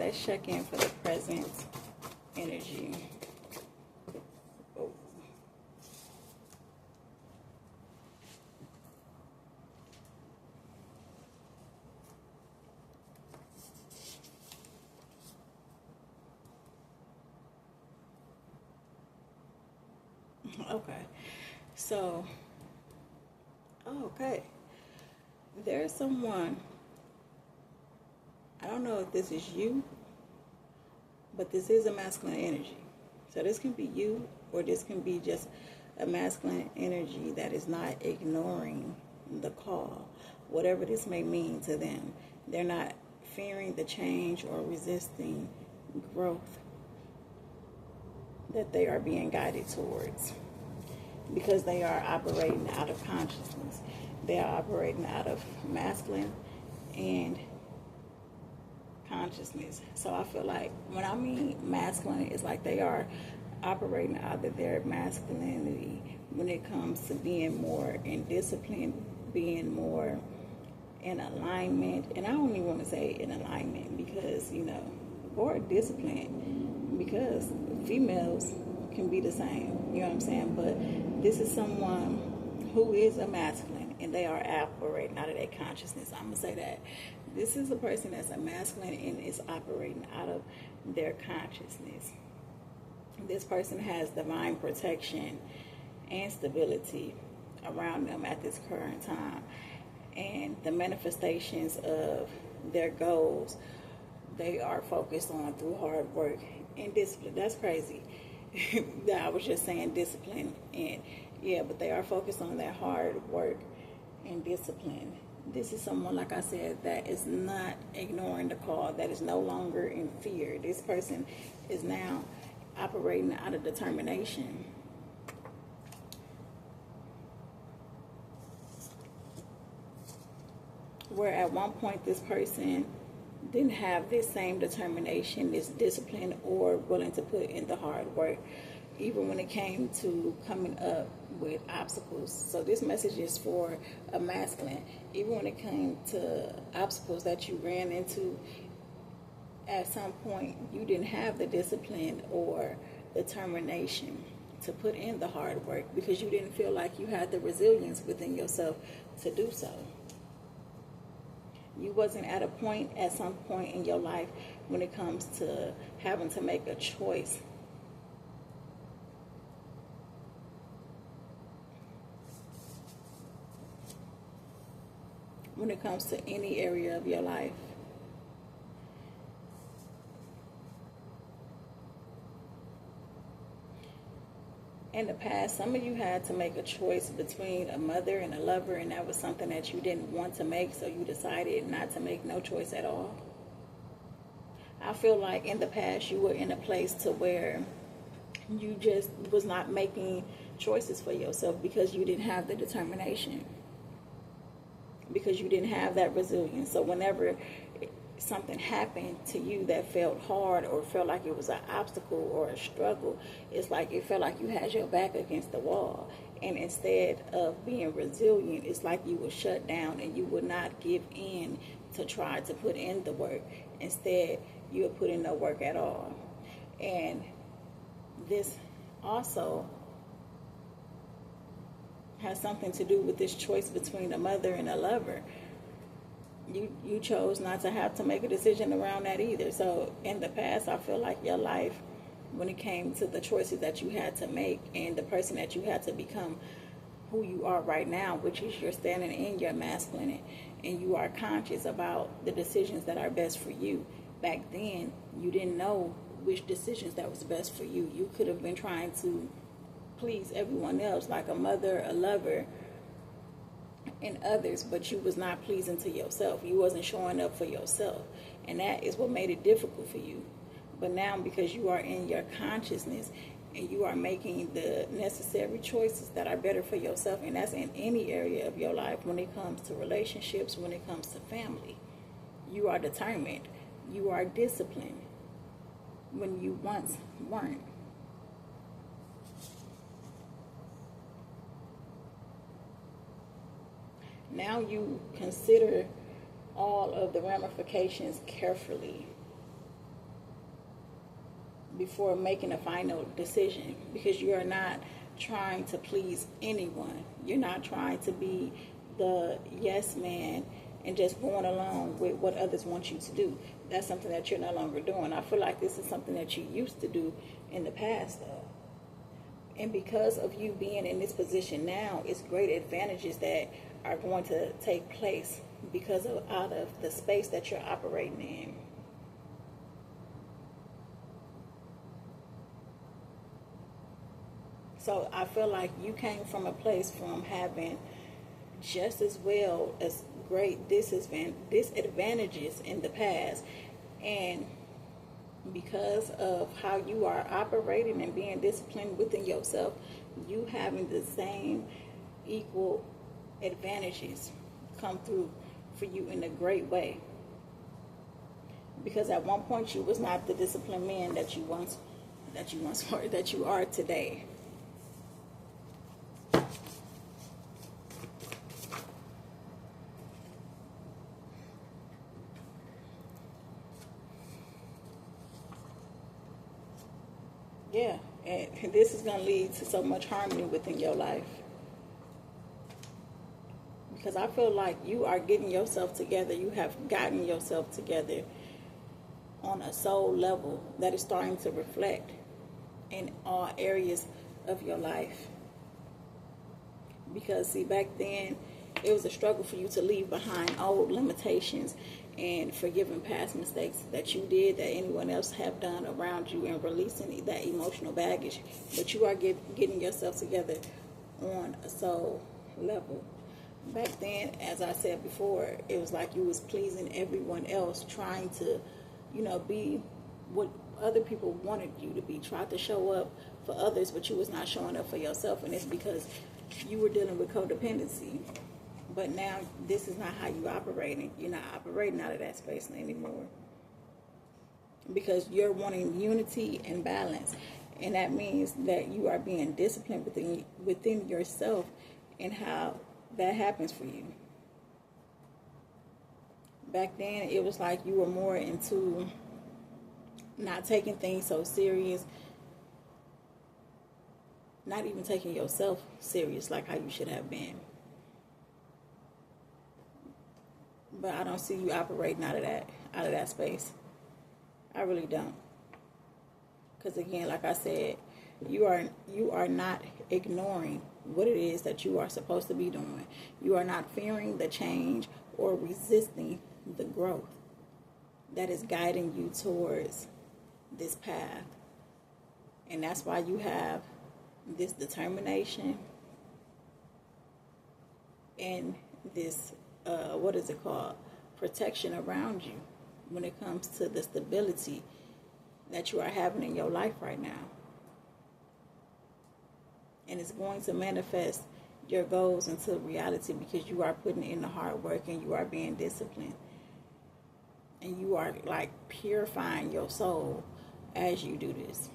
let's check in for the present energy. Oh. Okay, so, okay, there's someone, I don't know if this is you, but this is a masculine energy. So this can be you, or this can be just a masculine energy that is not ignoring the call, whatever this may mean to them. They're not fearing the change or resisting growth that they are being guided towards, because they are operating out of consciousness. They are operating out of masculine and consciousness. So I feel like when I mean masculine, it's like they are operating out of their masculinity when it comes to being more in discipline, being more in alignment. And I don't even want to say in alignment, because, or discipline, because females can be the same, you know what I'm saying? But this is someone who is a masculine, and they are operating out of their consciousness. I'm going to say that. This is a person that's a masculine and is operating out of their consciousness. This person has divine protection and stability around them at this current time. And the manifestations of their goals, they are focused on through hard work and discipline. That's crazy. I was just saying discipline. And yeah, but they are focused on their hard work and discipline. This is someone, like I said, that is not ignoring the call, that is no longer in fear. This person is now operating out of determination. Where at one point this person didn't have this same determination, this discipline, or willing to put in the hard work, even when it came to coming up with obstacles. So this message is for a masculine. Even when it came to obstacles that you ran into, at some point you didn't have the discipline or determination to put in the hard work, because you didn't feel like you had the resilience within yourself to do so. You wasn't at a point at some point in your life when it comes to having to make a choice. When it comes to any area of your life. In the past, some of you had to make a choice between a mother and a lover, and that was something that you didn't want to make, so you decided not to make no choice at all. I feel like in the past you were in a place to where you just was not making choices for yourself because you didn't have the determination, because you didn't have that resilience. So whenever something happened to you that felt hard or felt like it was an obstacle or a struggle, it's like it felt like you had your back against the wall. And instead of being resilient, it's like you would shut down and you would not give in to try to put in the work. Instead, you would put in no work at all. And this also has something to do with this choice between a mother and a lover. You chose not to have to make a decision around that either. So in the past, I feel like your life, when it came to the choices that you had to make and the person that you had to become, who you are right now, which is you're standing in your masculine and you are conscious about the decisions that are best for you. Back then, you didn't know which decisions that was best for you. You could have been trying to please everyone else, like a mother, a lover, and others, but you was not pleasing to yourself. You wasn't showing up for yourself, and that is what made it difficult for you. But now, because you are in your consciousness and you are making the necessary choices that are better for yourself, and that's in any area of your life, when it comes to relationships, when it comes to family, you are determined, you are disciplined when you once weren't. Now you consider all of the ramifications carefully. before making a final decision, because you are not trying to please anyone. You're not trying to be the yes man and just going along with what others want you to do. That's something that you're no longer doing. I feel like this is something that you used to do in the past, though. And because of you being in this position now, it's great advantages that are going to take place because of out of the space that you're operating in. So I feel like you came from a place from having just as well as great disadvantages in the past, and because of how you are operating and being disciplined within yourself, you having the same equal advantages come through for you in a great way. Because at one point you was not the disciplined man that you once were, that you are today. Yeah, and this is going to lead to so much harmony within your life. Because I feel like you are getting yourself together. You have gotten yourself together on a soul level that is starting to reflect in all areas of your life. Because, see, back then, it was a struggle for you to leave behind old limitations and forgiving past mistakes that you did, that anyone else have done around you, and releasing that emotional baggage. But you are getting yourself together on a soul level. Back then, as I said before, it was like you was pleasing everyone else, trying to, be what other people wanted you to be. Tried to show up for others, but you was not showing up for yourself, and it's because you were dealing with codependency. But now this is not how you're operating. You're not operating out of that space anymore. Because you're wanting unity and balance. And that means that you are being disciplined within yourself and how that happens for you. Back then, it was like you were more into not taking things so serious. Not even taking yourself serious like how you should have been. But I don't see you operating out of that space. I really don't. Because again, like I said, you are not ignoring what it is that you are supposed to be doing. You are not fearing the change or resisting the growth that is guiding you towards this path. And that's why you have this determination and this protection around you when it comes to the stability that you are having in your life right now. And it's going to manifest your goals into reality because you are putting in the hard work and you are being disciplined. And you are like purifying your soul as you do this.